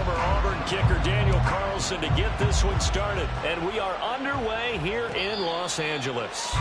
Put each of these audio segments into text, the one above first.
former Auburn kicker Daniel Carlson to get this one started. And we are underway here in Los Angeles.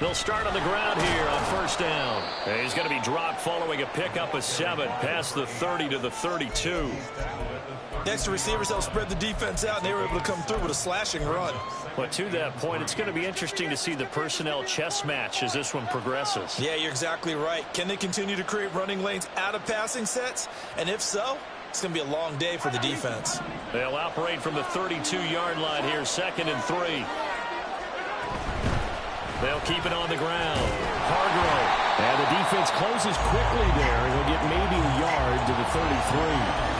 They'll start on the ground here on first down. And he's going to be dropped following a pickup of 7 past the 30 to the 32. Next, the receivers help spread the defense out, and they were able to come through with a slashing run. But to that point, it's going to be interesting to see the personnel chess match as this one progresses. Yeah, you're exactly right. Can they continue to create running lanes out of passing sets? And if so, it's going to be a long day for the defense. They'll operate from the 32-yard line here, 2nd and 3. They'll keep it on the ground. Hargrove. And the defense closes quickly there, and he'll get maybe a yard to the 33.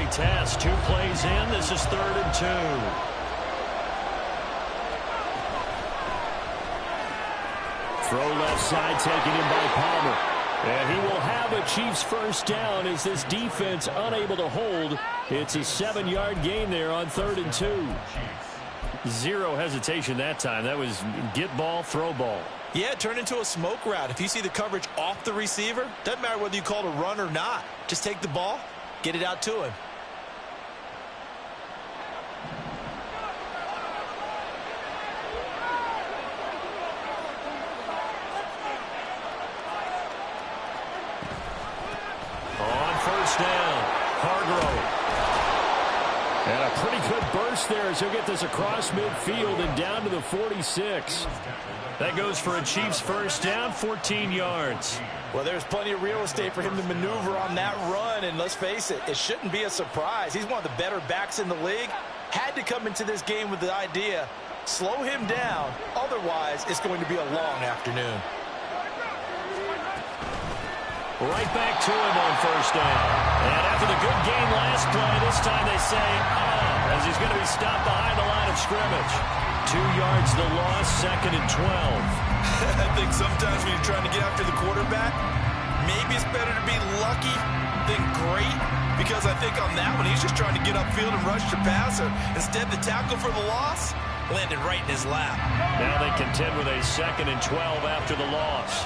Task, 2 plays in. This is 3rd and 2. Throw left side taken in by Palmer. And he will have a Chiefs first down as this defense unable to hold. It's a 7-yard gain there on 3rd and 2. Zero hesitation that time. That was get ball, throw ball. Yeah, it turned into a smoke route. If you see the coverage off the receiver, doesn't matter whether you call it a run or not. Just take the ball, get it out to him. Down. Hargrove. And a pretty good burst there as he'll get this across midfield and down to the 46. That goes for a Chiefs first down, 14 yards. Well, there's plenty of real estate for him to maneuver on that run, and let's face it, it shouldn't be a surprise. He's one of the better backs in the league. Had to come into this game with the idea, slow him down, otherwise it's going to be a long afternoon. Right back to him on first down. And after the good game last play, this time they say, as he's going to be stopped behind the line of scrimmage. 2 yards the loss, 2nd and 12. I think sometimes when you're trying to get after the quarterback, maybe it's better to be lucky than great, because I think on that one, he's just trying to get upfield and rush the passer. Instead, the tackle for the loss landed right in his lap. Now they contend with a 2nd and 12 after the loss.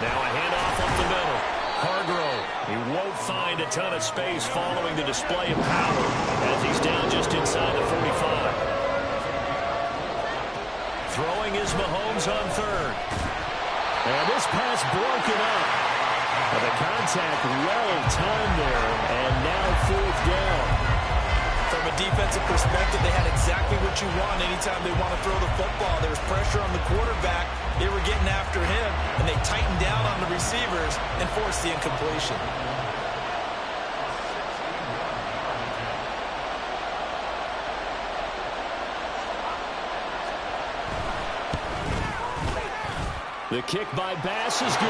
Now a handoff up the middle. Hargrove. He won't find a ton of space following the display of power as he's down just inside the 45. Throwing is Mahomes on 3rd. And this pass broken up. And the contact well timed there. And now 4th down. From a defensive perspective, they had exactly what you want anytime they want to throw the football. There was pressure on the quarterback. They were getting after him, and they tightened down on the receivers and forced the incompletion. The kick by Bass is good.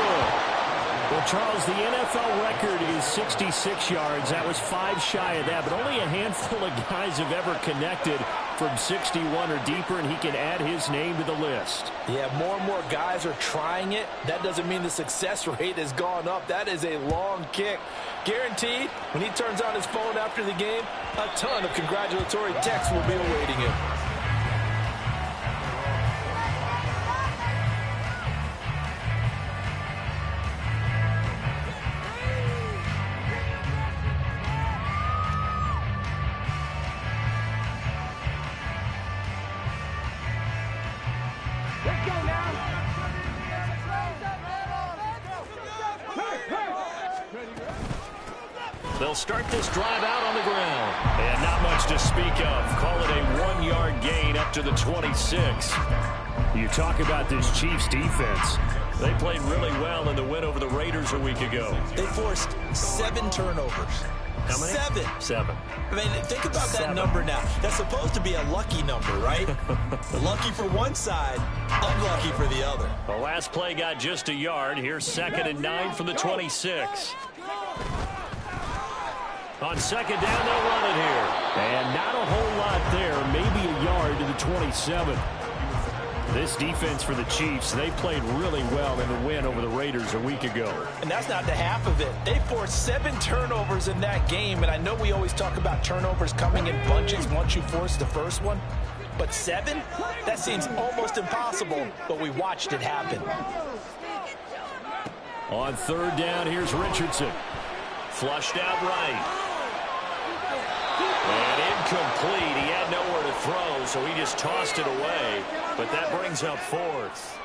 Well, Charles, the NFL record is 66 yards. That was 5 shy of that, but only a handful of guys have ever connected from 61 or deeper, and he can add his name to the list. Yeah, more and more guys are trying it. That doesn't mean the success rate has gone up. That is a long kick. Guaranteed, when he turns on his phone after the game, a ton of congratulatory texts will be awaiting him. They'll start this drive out on the ground. And not much to speak of. Call it a 1-yard gain up to the 26. You talk about this Chiefs defense. They played really well in the win over the Raiders a week ago. They forced 7 turnovers. How many? 7. I mean, think about that number now. That's supposed to be a lucky number, right? Lucky for one side, unlucky for the other. The last play got just a yard. Here's 2nd and 9 from the 26. On 2nd down, they'll run it here. And not a whole lot there. Maybe a yard to the 27. This defense for the Chiefs, they played really well in the win over the Raiders a week ago. And that's not the half of it. They forced 7 turnovers in that game. And I know we always talk about turnovers coming in bunches once you force the first one. But 7? That seems almost impossible, but we watched it happen. On 3rd down, here's Richardson. Flushed out right. And incomplete. He had nowhere to throw, so he just tossed it away. But that brings up 4th.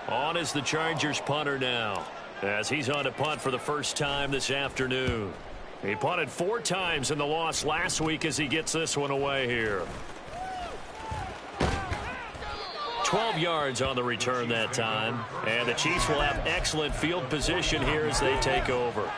On is the Chargers punter now, as he's on to punt for the first time this afternoon. He punted 4 times in the loss last week as he gets this one away here. 12 yards on the return that time. And the Chiefs will have excellent field position here as they take over.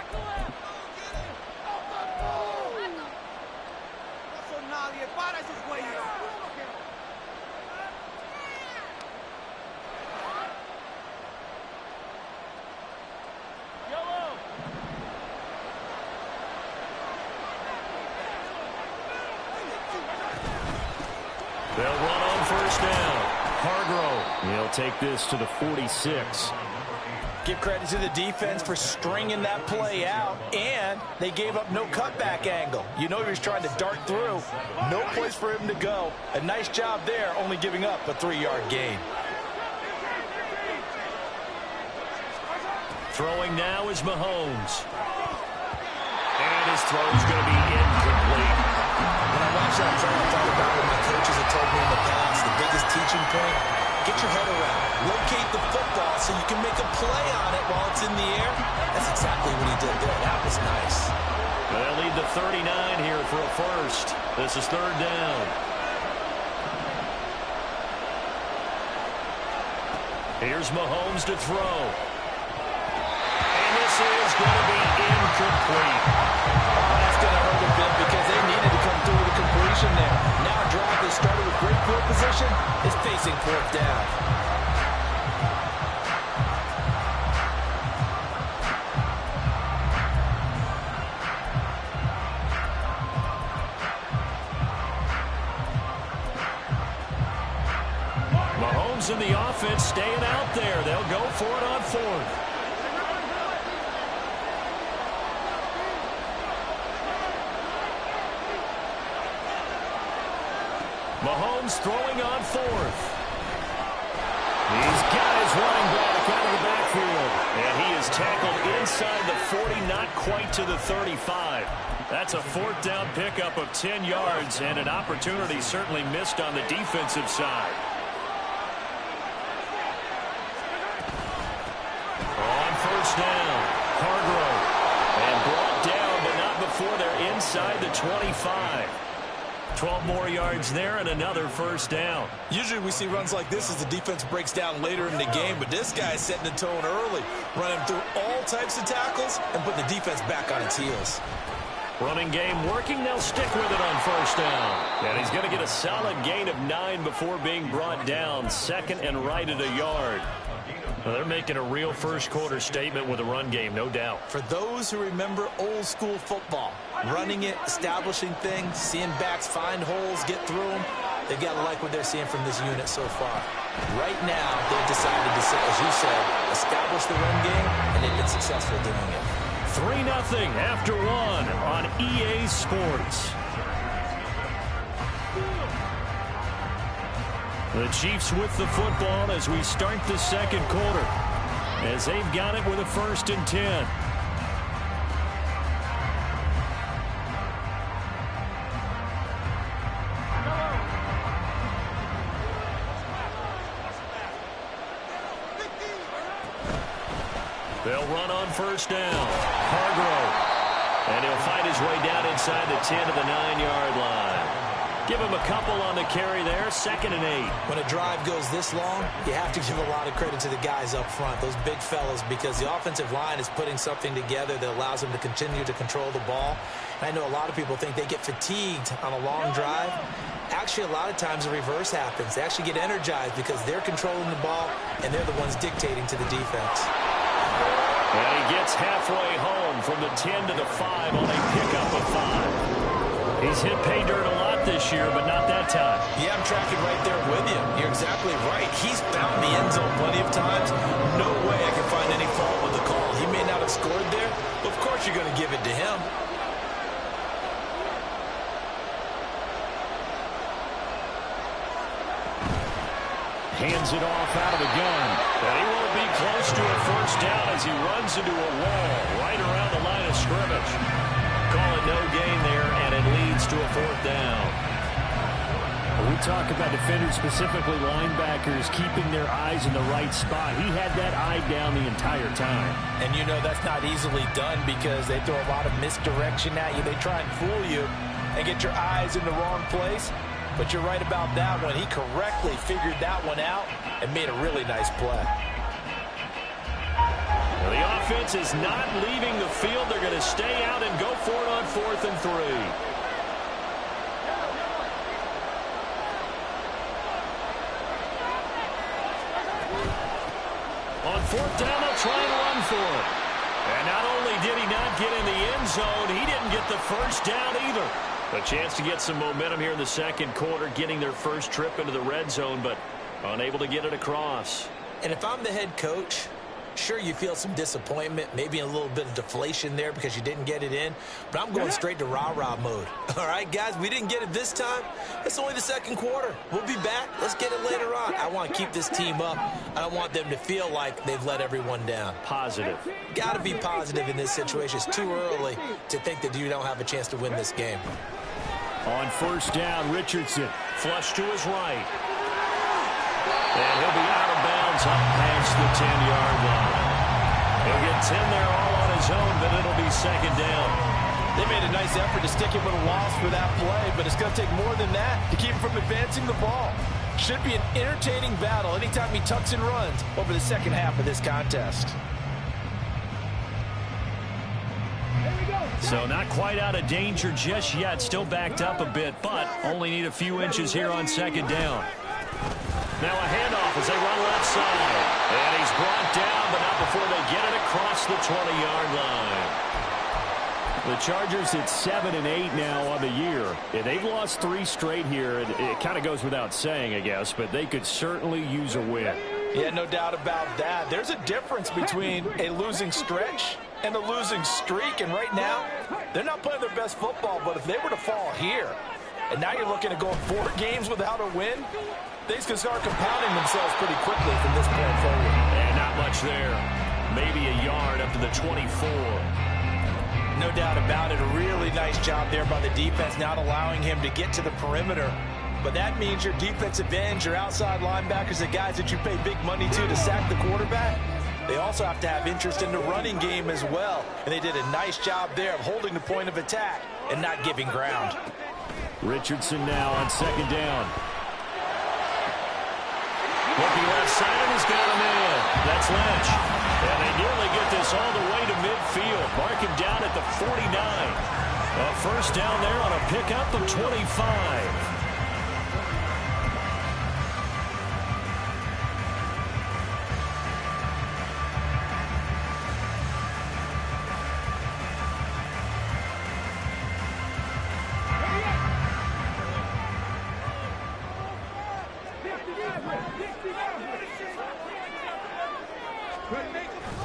They'll run on 1st down. Hargrove. He'll take this to the 46. Give credit to the defense for stringing that play out, and they gave up no cutback angle. You know he was trying to dart through. No place for him to go. A nice job there, only giving up a 3-yard gain. Throwing now is Mahomes. And his throw is going to be incomplete. When I watched that play, I thought about what my coaches have told me in the past. The biggest teaching point, get your head around. Locate the football so you can make a play on it while it's in the air. That's exactly what he did there. That was nice. They'll lead the 39 here for a first. This is 3rd down. Here's Mahomes to throw. And this is going to be incomplete. That's going to hurt a bit because they needed to come through with a completion there. Now a drive that started with great field position is facing 4th down. Mahomes and the offense staying out there. They'll go for it on 4th. Mahomes throwing on 4th. He's got his running back out of the backfield. And he is tackled inside the 40, not quite to the 35. That's a 4th down pickup of 10 yards and an opportunity certainly missed on the defensive side. On 1st down, Hargrove. And brought down, but not before they're inside the 25. 12 more yards there and another 1st down. Usually we see runs like this as the defense breaks down later in the game, but this guy's setting the tone early, running through all types of tackles and putting the defense back on its heels. Running game working. They'll stick with it on 1st down. And he's going to get a solid gain of 9 before being brought down. 2nd and right at a yard. Well, they're making a real first-quarter statement with a run game, no doubt. For those who remember old-school football, running it, establishing things, seeing backs find holes, get through them, they've got to like what they're seeing from this unit so far. Right now, they've decided to, as you said, establish the run game, and they've been successful doing it. 3-0 after one on EA Sports. The Chiefs with the football as we start the second quarter, as they've got it with a 1st and 10. They'll run on 1st down. Hargrove. And he'll fight his way down inside the 10 to the 9-yard line. Give him a couple on the carry there, 2nd and 8. When a drive goes this long, you have to give a lot of credit to the guys up front, those big fellas, because the offensive line is putting something together that allows them to continue to control the ball. And I know a lot of people think they get fatigued on a long drive. Actually, a lot of times the reverse happens. They actually get energized because they're controlling the ball, and they're the ones dictating to the defense. And he gets halfway home from the 10 to the 5 on a pickup of 5. He's hit pay dirt a lot this year, but not that time. Yeah, I'm tracking right there with you. You're exactly right. He's found the end zone plenty of times. No way I can find any fault with the call. He may not have scored there, but of course you're going to give it to him. Hands it off out of the gun. And he won't be close to a 1st down as he runs into a wall right around the line of scrimmage. Call it no gain there, and it leads to a 4th down. We talk about defenders, specifically linebackers, keeping their eyes in the right spot. He had that eye down the entire time. And you know that's not easily done because they throw a lot of misdirection at you. They try and fool you and get your eyes in the wrong place. But you're right about that one. He correctly figured that one out and made a really nice play. Well, the offense is not leaving the field. They're going to stay out and go for it on 4th and 3. On 4th down, they'll try and run for it. And not only did he not get in the end zone, he didn't get the 1st down either. A chance to get some momentum here in the second quarter, getting their first trip into the red zone, but unable to get it across. And if I'm the head coach, sure, you feel some disappointment, maybe a little bit of deflation there because you didn't get it in, but I'm going straight to rah-rah mode. All right, guys, we didn't get it this time. It's only the second quarter. We'll be back. Let's get it later on. I want to keep this team up. I don't want them to feel like they've let everyone down. Positive. Got to be positive in this situation. It's too early to think that you don't have a chance to win this game. On 1st down, Richardson flush to his right. And he'll be out of bounds up past the 10-yard line. He'll get 10 there all on his own, but it'll be 2nd down. They made a nice effort to stick him with a loss for that play, but it's going to take more than that to keep him from advancing the ball. Should be an entertaining battle anytime he tucks and runs over the second half of this contest. So not quite out of danger just yet. Still backed up a bit, but only need a few inches here on 2nd down. Now a handoff as they run left side. And he's brought down, but not before they get it across the 20-yard line. The Chargers at 7 and 8 now on the year. They've lost 3 straight here. It kind of goes without saying, I guess, but they could certainly use a win. Yeah, no doubt about that. There's a difference between a losing stretch and a losing streak, and right now, they're not playing their best football, but if they were to fall here, and now you're looking at going 4 games without a win, things can start compounding themselves pretty quickly from this point forward. And not much there. Maybe a yard up to the 24. No doubt about it. A really nice job there by the defense, not allowing him to get to the perimeter. But that means your defensive ends, your outside linebackers, the guys that you pay big money to sack the quarterback, they also have to have interest in the running game as well. And they did a nice job there of holding the point of attack and not giving ground. Richardson now on 2nd down. Looking left side, and he's got him in. That's Lynch. And they nearly get this all the way to midfield. Mark him down at the 49. A 1st down there on a pickup of 25.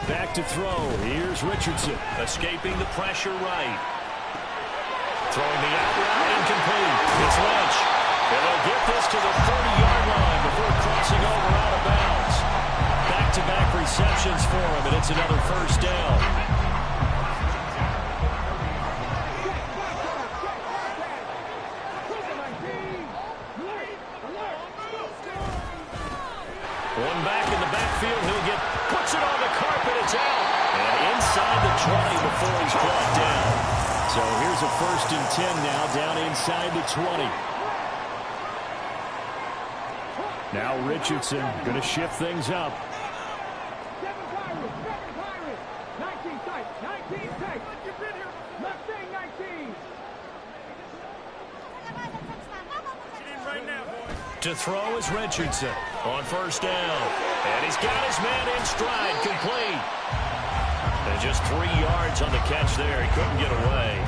Back to throw. Here's Richardson. Escaping the pressure right. Throwing the out route incomplete. It's Lynch. And they'll get this to the 30-yard line before crossing over out of bounds. Back-to-back receptions for him, and it's another first down. One back in the backfield. Puts it on the carpet. It's out. And inside the 20 before he's brought down. So here's a 1st and 10 now, down inside the 20. Now Richardson going to shift things up. 7 Pirates. 19 tight. 19 tight. Mustang 19. Right now, boys. To throw is Richardson on 1st down. And he's got his man in stride, complete. And just 3 yards on the catch there. He couldn't get away.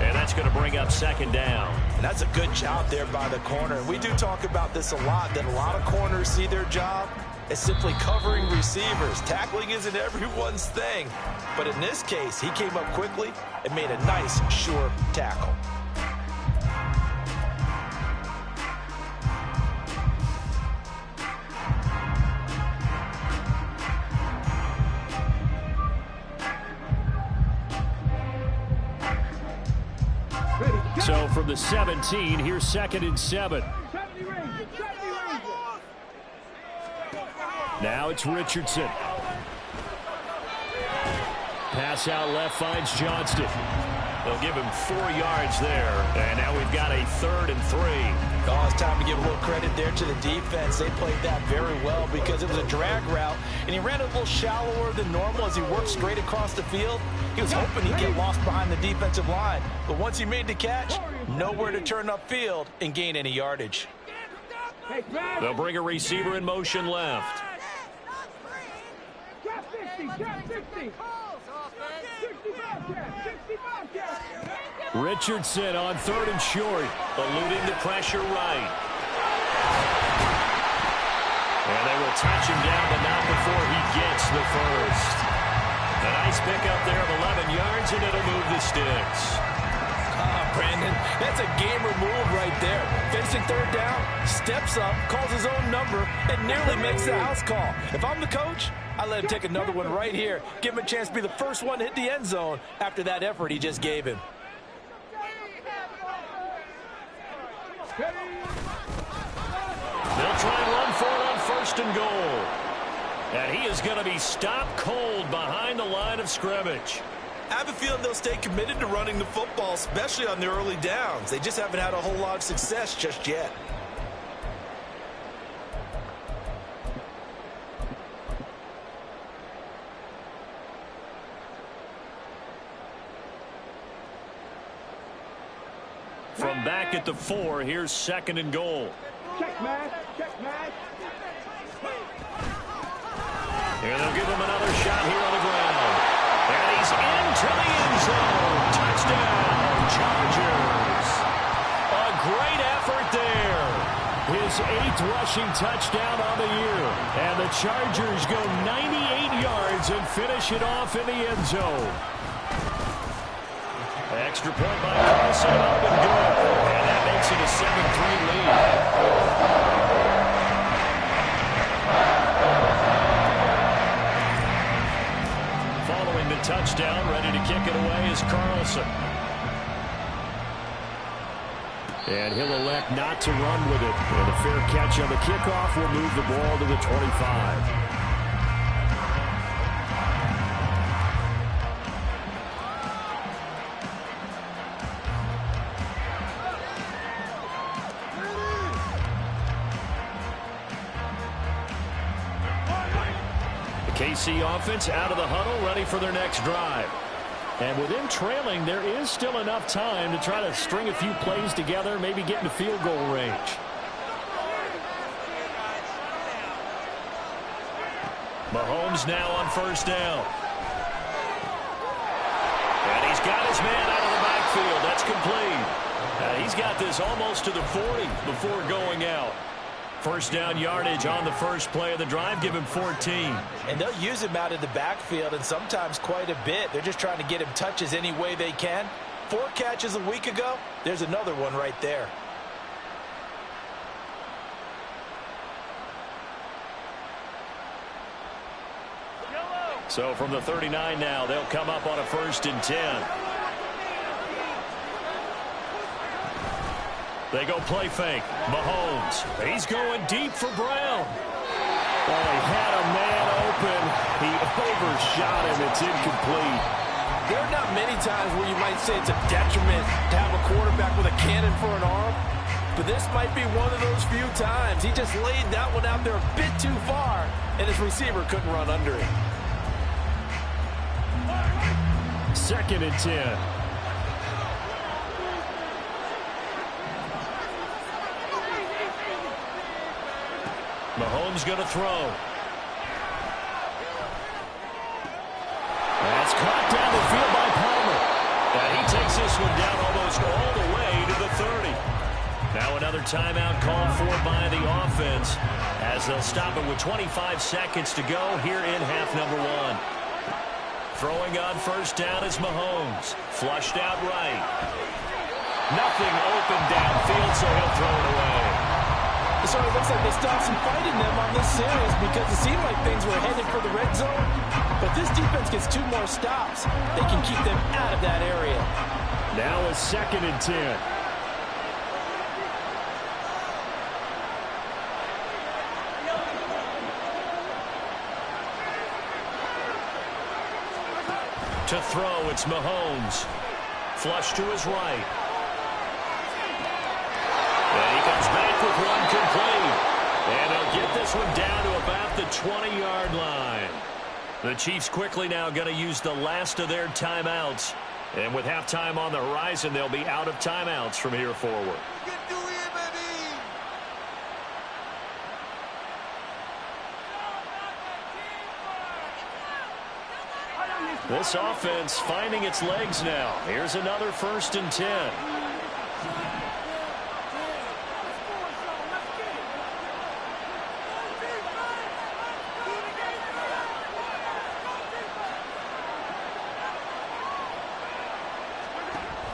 And that's going to bring up 2nd down. And that's a good job there by the corner. We do talk about this a lot, that a lot of corners see their job as simply covering receivers. Tackling isn't everyone's thing. But in this case, he came up quickly and made a nice, sure tackle. So from the 17, here's 2nd and 7. Now it's Richardson. Pass out left finds Johnston. They'll give him 4 yards there. And now we've got a 3rd and 3. Oh, it's time to give a little credit there to the defense. They played that very well because it was a drag route, and he ran a little shallower than normal as he worked straight across the field. He was hoping he'd get lost behind the defensive line, but once he made the catch, nowhere to turn upfield and gain any yardage. They'll bring a receiver in motion left. Richardson on 3rd and short, eluding the pressure right. And they will touch him down, but not before he gets the first. A nice pickup there of 11 yards, and it'll move the sticks. Brandon, that's a gamer move right there. Facing 3rd down, steps up, calls his own number, and nearly makes the house call. If I'm the coach, I let him take another one right here. Give him a chance to be the first one to hit the end zone after that effort he just gave him. They'll try and run for it on 1st and goal. And he is going to be stopped cold behind the line of scrimmage. I have a feeling they'll stay committed to running the football, especially on the early downs. They just haven't had a whole lot of success just yet. From back at the 4, here's 2nd and goal. Check match. And they'll give him another shot here on the ground. And he's into the end zone. Touchdown, Chargers. A great effort there. His 8th rushing touchdown on the year. And the Chargers go 98 yards and finish it off in the end zone. Extra point by Carlson, up and good. And that makes it a 7-3 lead. Following the touchdown, ready to kick it away is Carlson. And he'll elect not to run with it. And a fair catch on the kickoff will move the ball to the 25. KC offense out of the huddle, ready for their next drive. And with them trailing, there is still enough time to try to string a few plays together, maybe get into field goal range. Mahomes now on 1st down. And he's got his man out of the backfield. That's complete. He's got this almost to the 40 before going out. first down yardage on the first play of the drive. Give him 14. And they'll use him out in the backfield, and sometimes quite a bit. They're just trying to get him touches any way they can. 4 catches a week ago. There's another one right there. So from the 39 now, they'll come up on a 1st and 10. They go play fake. Mahomes. He's going deep for Brown. Oh, he had a man open. He overshot him. It's incomplete. There are not many times where you might say it's a detriment to have a quarterback with a cannon for an arm. But this might be one of those few times. He just laid that one out there a bit too far, and his receiver couldn't run under it. 2nd and 10. Mahomes going to throw. That's caught down the field by Palmer. And he takes this one down almost all the way to the 30. Now another timeout called for by the offense as they'll stop it with 25 seconds to go here in half number 1. Throwing on first down is Mahomes. Flushed out right. Nothing open downfield, so he'll throw it away. So it looks like they stopped some fighting them on this series because it seemed like things were headed for the red zone. But this defense gets 2 more stops. They can keep them out of that area. Now a 2nd and 10. To throw, it's Mahomes. Flush to his right. And he comes back with one complete. And they'll get this one down to about the 20-yard line. The Chiefs quickly now going to use the last of their timeouts. And with halftime on the horizon, they'll be out of timeouts from here forward. This offense finding its legs now. Here's another 1st and 10.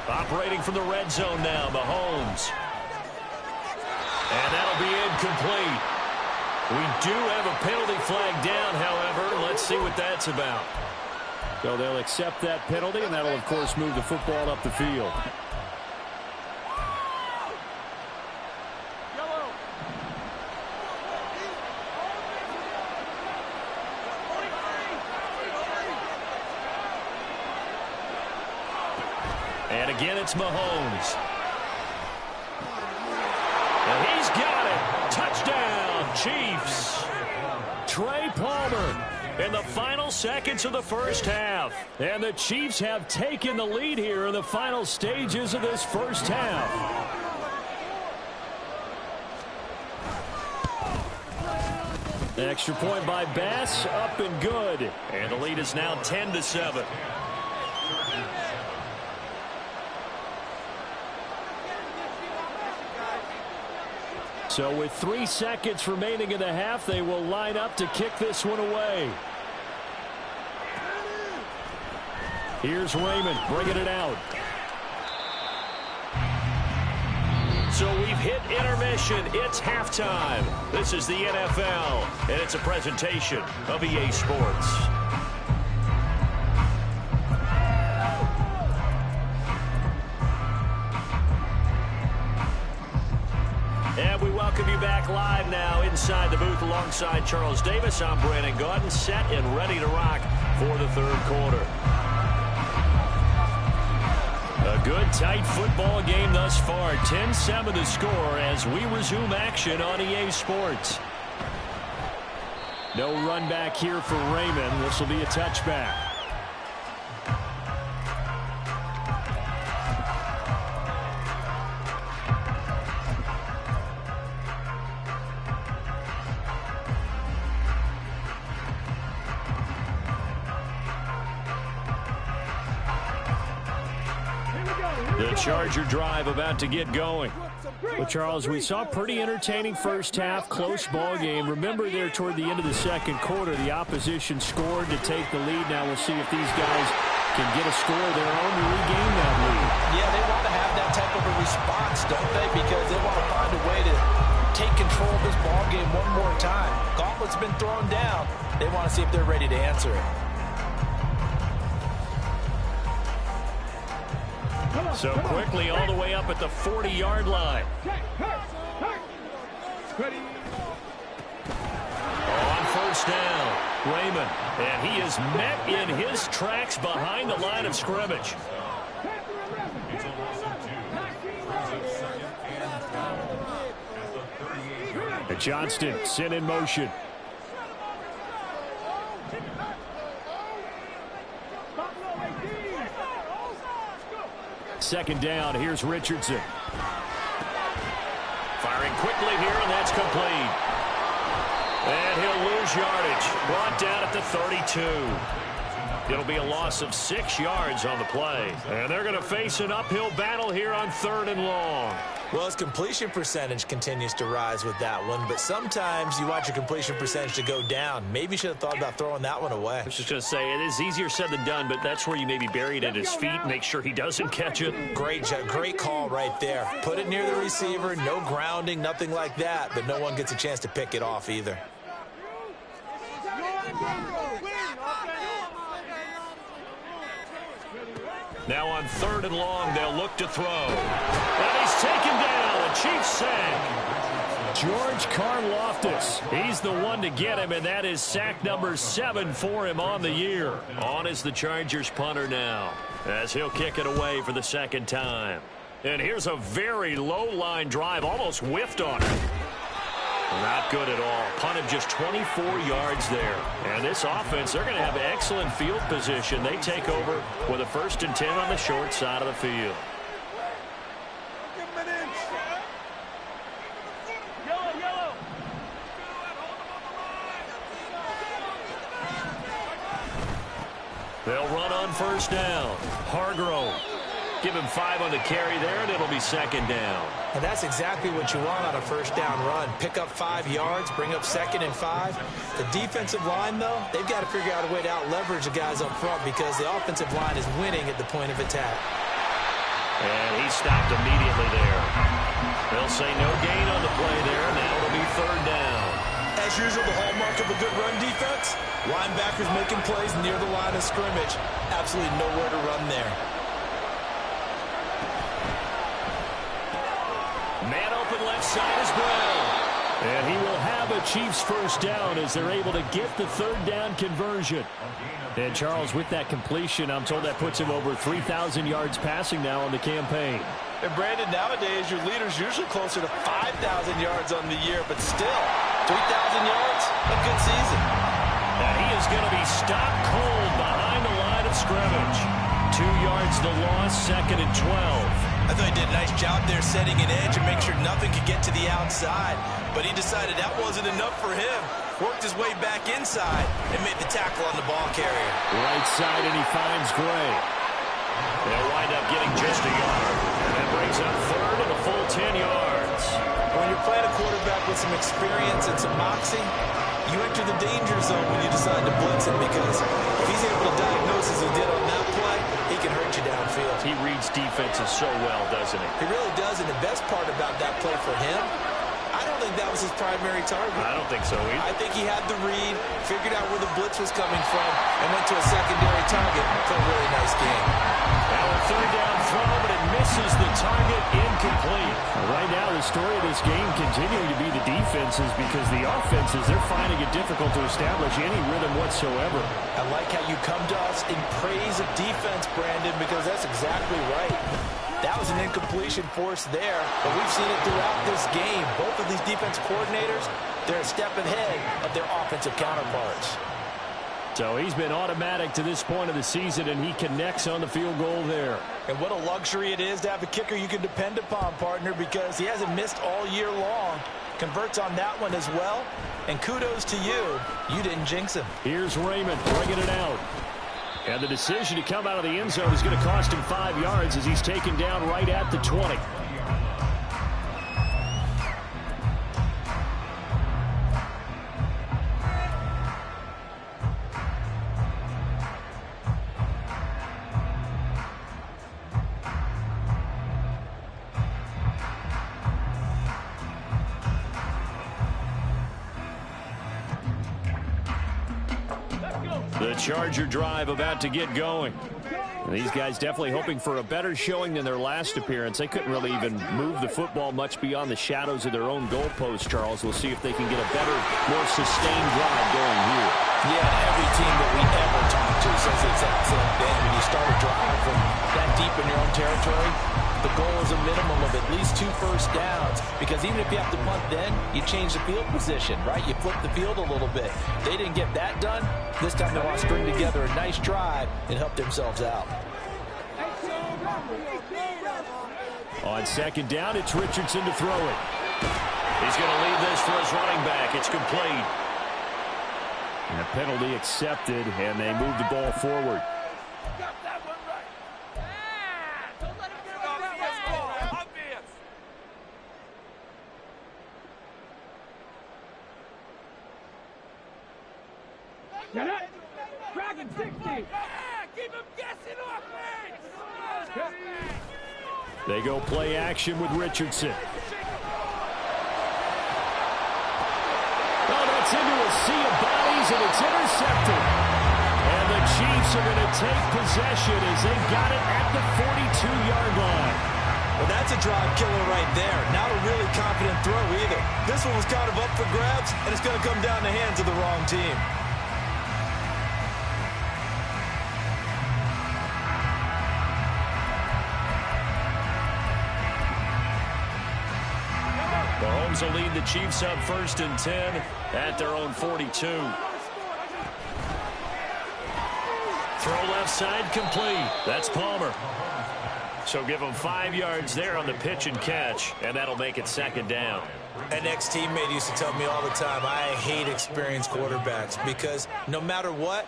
Operating from the red zone now, Mahomes. And that'll be incomplete. We do have a penalty flag down, however. Let's see what that's about. So they'll accept that penalty, and that'll, of course, move the football up the field. And again, it's Mahomes. And he's got it. Touchdown, Chiefs. Trey Palmer in the final seconds of the first half. And the Chiefs have taken the lead here in the final stages of this first half. Extra point by Bass, up and good. And the lead is now 10-7. So with 3 seconds remaining in the half, they will line up to kick this one away. Here's Raymond bringing it out. So we've hit intermission. It's halftime. This is the NFL, and it's a presentation of EA Sports. And we welcome you back live now inside the booth alongside Charles Davis. I'm Brandon Gaudin, set and ready to rock for the third quarter. A good, tight football game thus far. 10-7 the score as we resume action on EA Sports. No run back here for Raymond. This will be a touchback. The Charger drive about to get going. Well, Charles, we saw pretty entertaining first half, close ball game. Remember there toward the end of the second quarter, the opposition scored to take the lead. Now we'll see if these guys can get a score of their own to regain that lead. Yeah, they want to have that type of a response, don't they? Because they want to find a way to take control of this ball game one more time. Gauntlet's been thrown down. They want to see if they're ready to answer it. So quickly all the way up at the 40-yard line. On first down, Raymond. And he is met in his tracks behind the line of scrimmage. And Johnston sent in motion. Second down, here's Richardson. Firing quickly here, and that's complete. And he'll lose yardage. Brought down at the 32. It'll be a loss of 6 yards on the play. And they're going to face an uphill battle here on 3rd and long. Well, his completion percentage continues to rise with that one, but sometimes you want your completion percentage to go down. Maybe you should have thought about throwing that one away. I was just going to say, it is easier said than done, but that's where you maybe bury it at his feet, make sure he doesn't catch it. Great call right there. Put it near the receiver, no grounding, nothing like that, but no one gets a chance to pick it off either. Now on 3rd and long, they'll look to throw. And he's taken down. A Chiefs sack. George Karlaftis. He's the one to get him, and that is sack number 7 for him on the year. On is the Chargers punter now, as he'll kick it away for the second time. And here's a very low-line drive, almost whiffed on it. Not good at all. Punted just 24 yards there. And this offense, they're going to have excellent field position. They take over with a 1st and 10 on the short side of the field. They'll run on first down. Hargrove. Give him 5 on the carry there, and it'll be 2nd down. And that's exactly what you want on a first down run. Pick up 5 yards, bring up 2nd and 5. The defensive line, though, they've got to figure out a way to out-leverage the guys up front because the offensive line is winning at the point of attack. And he stopped immediately there. They'll say no gain on the play there. Now it'll be 3rd down. As usual, the hallmark of a good run defense, linebackers making plays near the line of scrimmage. Absolutely nowhere to run there. Man open left side is Brown. And he will have a Chiefs first down as they're able to get the 3rd down conversion. And Charles, with that completion, I'm told that puts him over 3,000 yards passing now on the campaign. And Brandon, nowadays your leader's usually closer to 5,000 yards on the year, but still, 3,000 yards, a good season. And he is going to be stopped cold behind the line of scrimmage. 2 yards the loss, 2nd and 12. I thought he did a nice job there setting an edge and make sure nothing could get to the outside. But he decided that wasn't enough for him. Worked his way back inside and made the tackle on the ball carrier. Right side, and he finds Gray. They'll wind up getting just a yard. And that brings up 3rd and a full 10 yards. When you're playing a quarterback with some experience and some moxie, you enter the danger zone when you decide to blitz him because if he's able to diagnose as he did on that play, he can hurt you downfield. He reads defenses so well, doesn't he? He really does, and the best part about that play for him, I don't think that was his primary target. I don't think so either. I think he had the read, figured out where the blitz was coming from, and went to a secondary target for a really nice game. Now a 3rd down throw, but it misses the target, incomplete. Right now, the story of this game continuing to be the defenses because the offenses, they're finding it difficult to establish any rhythm whatsoever. I like how you come to us in praise of defense, Brandon, because that's exactly right. That was an incompletion force there, but we've seen it throughout this game. Both of these defense coordinators, they're a step ahead of their offensive counterparts. So he's been automatic to this point of the season, and he connects on the field goal there. And what a luxury it is to have a kicker you can depend upon, partner, because he hasn't missed all year long. Converts on that one as well. And kudos to you. You didn't jinx him. Here's Raymond bringing it out. And the decision to come out of the end zone is going to cost him 5 yards as he's taken down right at the 20. The Charger drive about to get going. These guys definitely hoping for a better showing than their last appearance. They couldn't really even move the football much beyond the shadows of their own goalpost, Charles. We'll see if they can get a better, more sustained drive going here. Yeah, every team that we ever talk to says the exact same thing. When you start a drive from that deep in your own territory, the goal is a minimum of at least 2 first downs, because even if you have to punt then, you change the field position, right? You flip the field a little bit. They didn't get that done. This time they want to string together a nice drive and help themselves out. On second down, it's Richardson to throw it. He's going to leave this for his running back. It's complete. And a penalty accepted, and they move the ball forward. Get it! Dragon 60! Keep him guessing off me! They go play action with Richardson. Oh, that's into a sea of bodies, and it's intercepted. And the Chiefs are going to take possession as they got it at the 42-yard line. Well, that's a drive killer right there. Not a really confident throw either. This one was kind of up for grabs, and it's going to come down the hands of the wrong team. Mahomes will lead the Chiefs up 1st and 10 at their own 42. Throw left side complete. That's Palmer. So give him 5 yards there on the pitch and catch, and that'll make it 2nd down. An ex-teammate used to tell me all the time, I hate experienced quarterbacks because no matter what,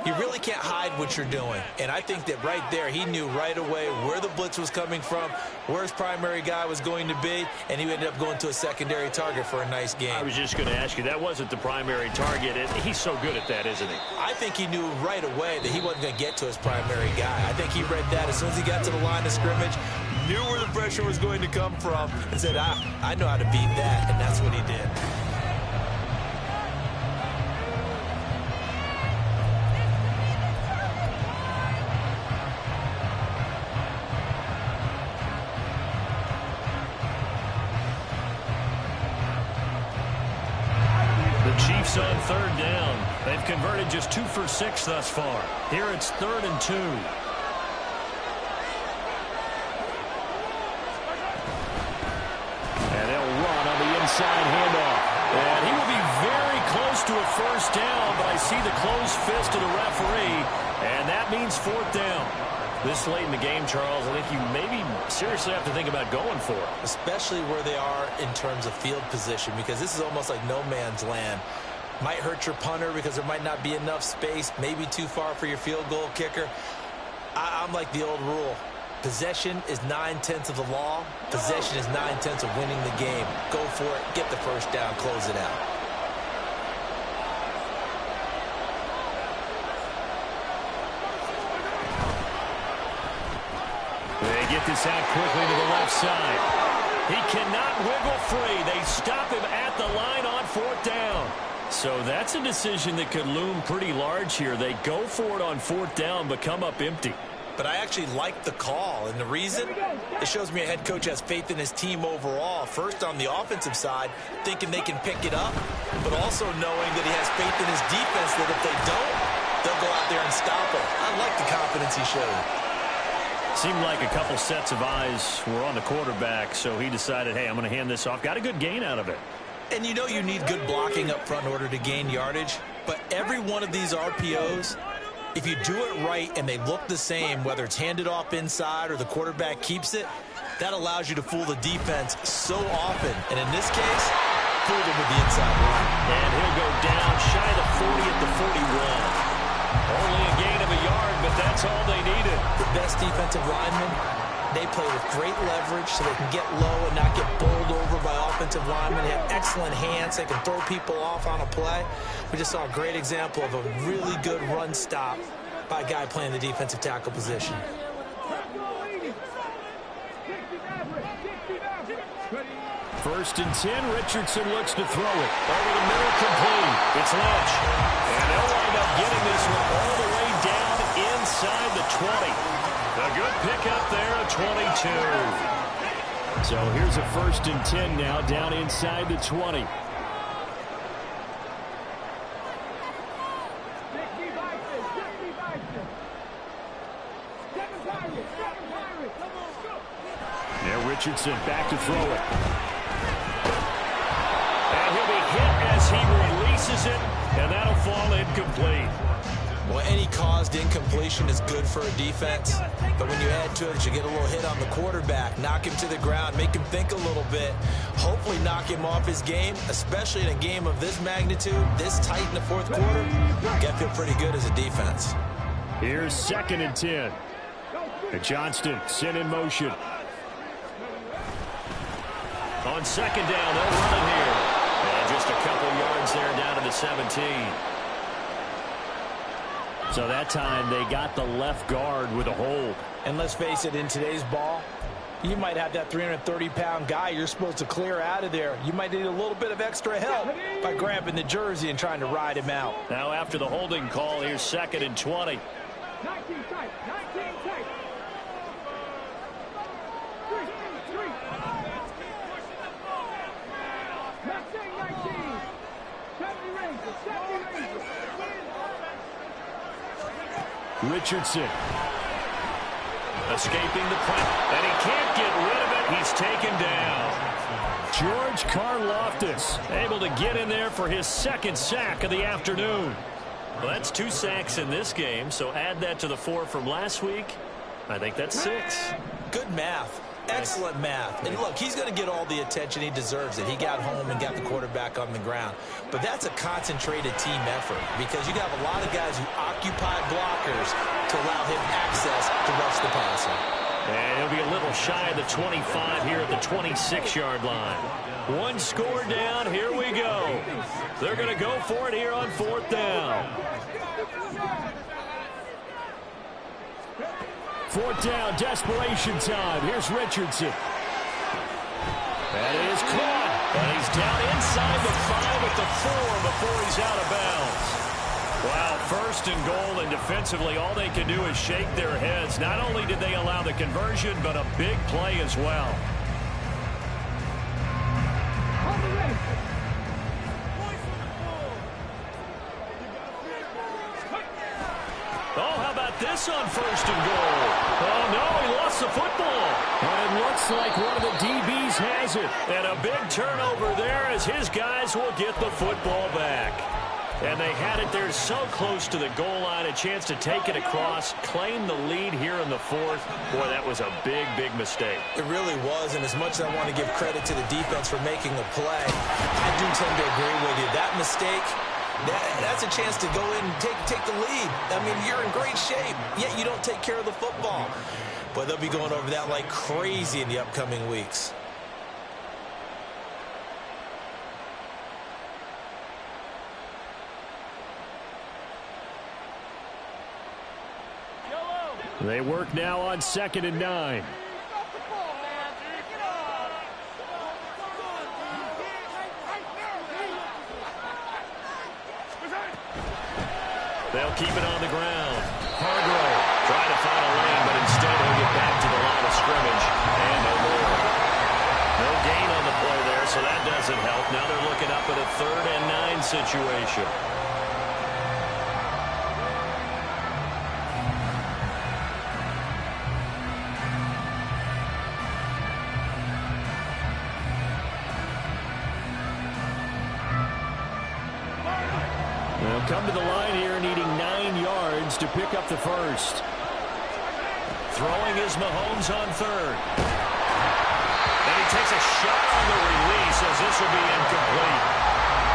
you really can't hide what you're doing. And I think that right there, he knew right away where the blitz was coming from, where his primary guy was going to be, and he ended up going to a secondary target for a nice game. I was just going to ask you, that wasn't the primary target. He's so good at that, isn't he? I think he knew right away that he wasn't going to get to his primary guy. I think he read that as soon as he got to the line of scrimmage, knew where the pressure was going to come from, and said, I know how to beat that, and that's what he did. Chiefs on 3rd down. They've converted just 2 for 6 thus far. Here it's 3rd and 2. And they'll run on the inside handoff. And he will be very close to a 1st down, but I see the closed fist of the referee, and that means 4th down. This late in the game, Charles, I think you maybe seriously have to think about going for it. Especially where they are in terms of field position, because this is almost like no man's land. Might hurt your punter because there might not be enough space, maybe too far for your field goal kicker. I'm like the old rule. Possession is 9/10 of the law. Possession is 9/10 of winning the game. Go for it, get the 1st down, close it out. They get this out quickly to the left side. He cannot wiggle free. They stop him at the line on 4th down. So that's a decision that could loom pretty large here. They go for it on 4th down, but come up empty. But I actually like the call, and the reason? It shows me a head coach has faith in his team overall. First, on the offensive side, thinking they can pick it up, but also knowing that he has faith in his defense that if they don't, they'll go out there and stop him. I like the confidence he showed. Seemed like a couple sets of eyes were on the quarterback, so he decided, hey, I'm going to hand this off. Got a good gain out of it. And you know you need good blocking up front in order to gain yardage, but every one of these RPOs, if you do it right and they look the same, whether it's handed off inside or the quarterback keeps it, that allows you to fool the defense so often. And in this case, fool them with the inside line. And he'll go down shy of the 40 at the 41. Only a gain of a yard, but that's all they needed. The best defensive linemen, they play with great leverage so they can get low and not get bowled over by offensive linemen. They have excellent hands. They can throw people off on a play. We just saw a great example of a really good run stop by a guy playing the defensive tackle position. 1st and 10, Richardson looks to throw it. Over the middle, complete. It's Lynch. And they'll wind up getting this one all the way down inside the 20. A good pickup there, a 22. So here's a 1st and 10 now, down inside the 20. Now Richardson back to throw it. And he'll be hit as he releases it, and that'll fall incomplete. Well, any caused incompletion is good for a defense, but when you add to it, you get a little hit on the quarterback, knock him to the ground, make him think a little bit, hopefully knock him off his game, especially in a game of this magnitude, this tight in the 4th quarter. Get feel pretty good as a defense. Here's 2nd and 10. And Johnston sent in motion. On 2nd down, they'll run it here. And just a couple yards there down to the 17. So that time they got the left guard with a hold. And let's face it, in today's ball, you might have that 330-pound guy you're supposed to clear out of there. You might need a little bit of extra help by grabbing the jersey and trying to ride him out. Now after the holding call, here's 2nd and 20. 19 tight, 19 tight. 70 Richardson escaping the press, and he can't get rid of it. He's taken down. George Karlaftis able to get in there for his 2nd sack of the afternoon. Well, that's 2 sacks in this game, so add that to the 4 from last week. I think that's 6. Good math. Excellent math. And look, he's going to get all the attention he deserves it. He got home and got the quarterback on the ground. But that's a concentrated team effort because you got a lot of guys who occupy blockers to allow him access to rush the passer. And he'll be a little shy of the 25 here at the 26-yard line. 1 score down. Here we go. They're going to go for it here on 4th down. 4th down, desperation time. Here's Richardson. That is caught. And he's down inside the 5 at the 4 before he's out of bounds. Wow, 1st and goal, and defensively all they can do is shake their heads. Not only did they allow the conversion, but a big play as well. Oh, how about this on 1st and goal? Oh, no, he lost the football. And it looks like one of the DBs has it. And a big turnover there as his guys will get the football back. And they had it there so close to the goal line, a chance to take it across, claim the lead here in the 4th. Boy, that was a big, big mistake. It really was, and as much as I want to give credit to the defense for making the play, I do tend to agree with you. That mistake, that's a chance to go in and take the lead. I mean, you're in great shape, yet you don't take care of the football. But they'll be going over that like crazy in the upcoming weeks. They work now on 2nd and 9. They'll keep it on the ground. Hargrove trying to find a lane, but instead he'll get back to the line of scrimmage. And no more. No gain on the play there, so that doesn't help. Now they're looking up at a 3rd and 9 situation. They'll come to the line here needing 9 yards to pick up the 1st. Throwing is Mahomes on 3rd. And he takes a shot on the release as this will be incomplete.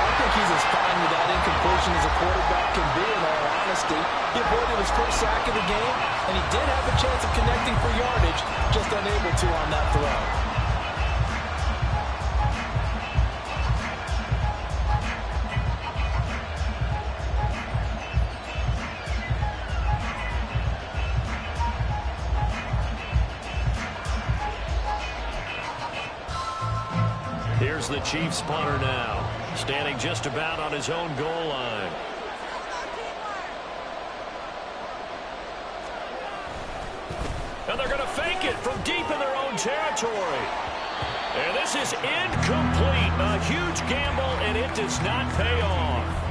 I think he's as fine with that incompletion as a quarterback can be, in all honesty. He avoided his 1st sack of the game, and he did have a chance of connecting for yardage, just unable to on that throw. Here's the Chiefs punter now, standing just about on his own goal line. territory. And this is incomplete. A huge gamble, and it does not pay off.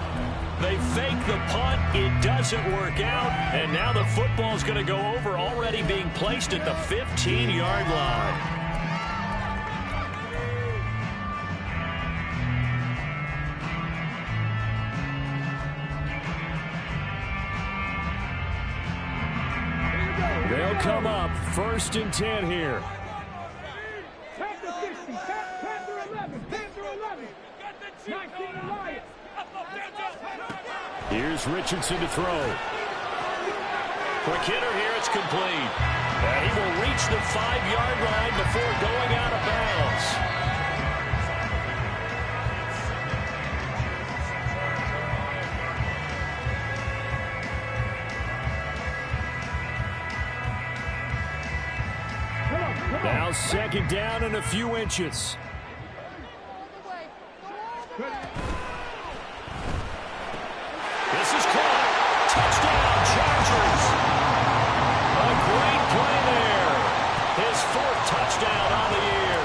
They fake the punt. It doesn't work out. And now the football's going to go over, already being placed at the 15-yard line. They'll come up 1st and 10 here. Panther 60, Panther 11, Panther 11, 19 Lions. Here's Richardson to throw. Quick hitter here, it's complete. And he will reach the 5-yard line before going out of bounds. Now 2nd down and a few inches. This is caught. Touchdown, Chargers. A great play there. His 4th touchdown on the year.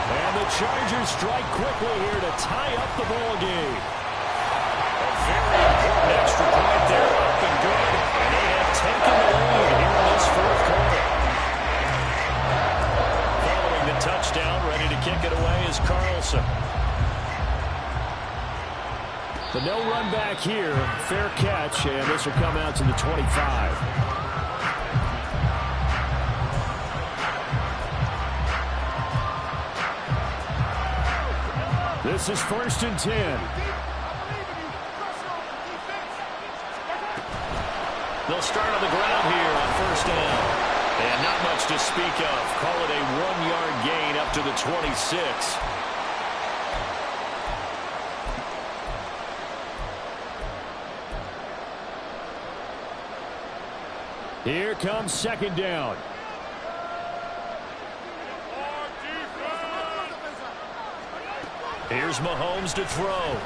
And the Chargers strike quickly here to tie up the ball game. A very important extra point there, up and good. And they have taken the lead here in this 4th quarter. Following the touchdown, ready to kick it away is Carlson. The no run back here, fair catch, and this will come out to the 25. This is 1st and 10. They'll start on the ground here on 1st down. And not much to speak of. Call it a 1-yard gain up to the 26. Here comes 2nd down. Here's Mahomes to throw.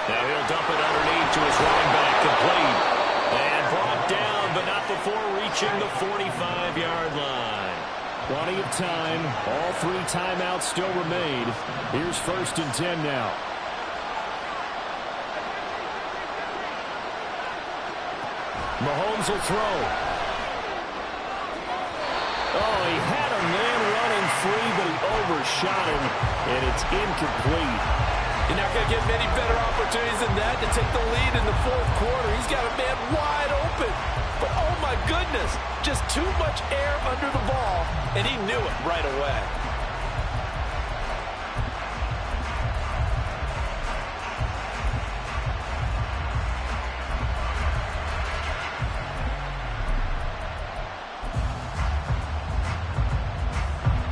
Now he'll dump it underneath to his running back, complete. And brought down, but not before reaching the 45-yard line. Plenty of time. All 3 timeouts still remain. Here's 1st and 10 now. Mahomes will throw. Oh, he had a man running free, but he overshot him, and it's incomplete. You're not going to get many better opportunities than that to take the lead in the 4th quarter. He's got a man wide open. But, oh, my goodness, just too much air under the ball, and he knew it right away.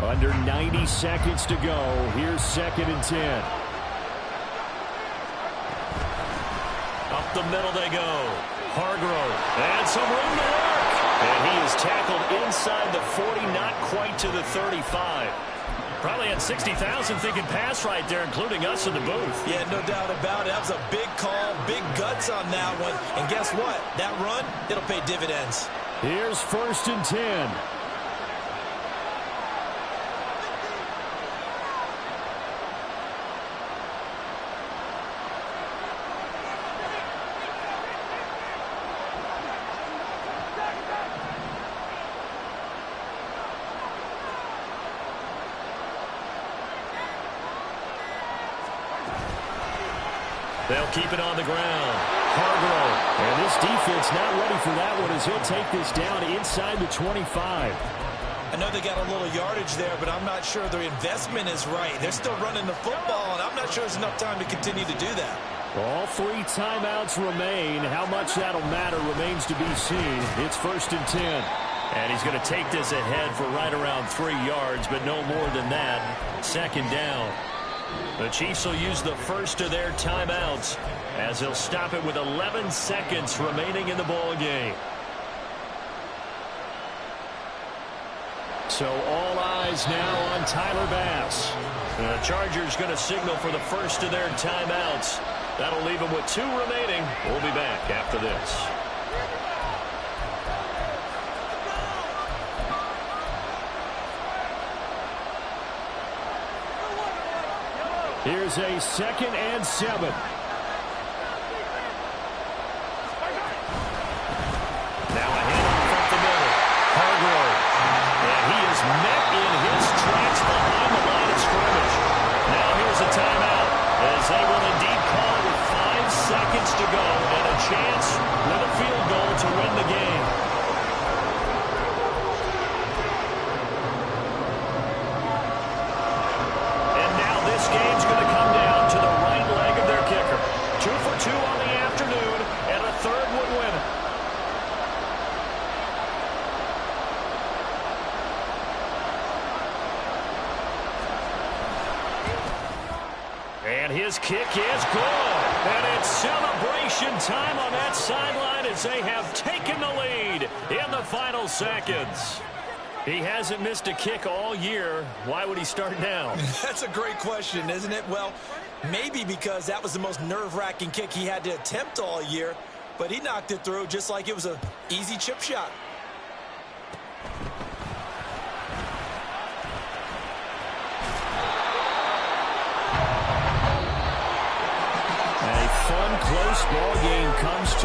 Under 90 seconds to go. Here's 2nd and 10. Up the middle they go. Hargrove. And some room to work. And he is tackled inside the 40, not quite to the 35. Probably had 60,000 thinking pass right there, including us in the booth. Yeah, no doubt about it. That was a big call, big guts on that one. And guess what? That run, it'll pay dividends. Here's 1st and 10. They'll keep it on the ground. Hargrove. And this defense not ready for that one as he'll take this down inside the 25. I know they got a little yardage there, but I'm not sure their investment is right. They're still running the football, and I'm not sure there's enough time to continue to do that. All 3 timeouts remain. How much that'll matter remains to be seen. It's 1st and 10. And he's going to take this ahead for right around 3 yards, but no more than that. 2nd down. The Chiefs will use the first of their timeouts as they'll stop it with 11 seconds remaining in the ball game. So all eyes now on Tyler Bass. The Chargers going to signal for the first of their timeouts. That'll leave them with 2 remaining. We'll be back after this. Here's a 2nd and 7. Now a handoff up the middle. Hargrove. And he is met in his tracks behind the line of scrimmage. Now here's a timeout, as they will indeed call it with 5 seconds to go and a chance with a field goal to win the game. And now this game's going to come down to the right leg of their kicker. 2 for 2 on the afternoon, and a third would win it. And his kick is good. And it's celebration time on that sideline as they have taken the lead in the final seconds. He hasn't missed a kick all year. Why would he start now? That's a great question, isn't it? Well, maybe because that was the most nerve-wracking kick he had to attempt all year, but he knocked it through just like it was an easy chip shot. A fun, close ball game comes to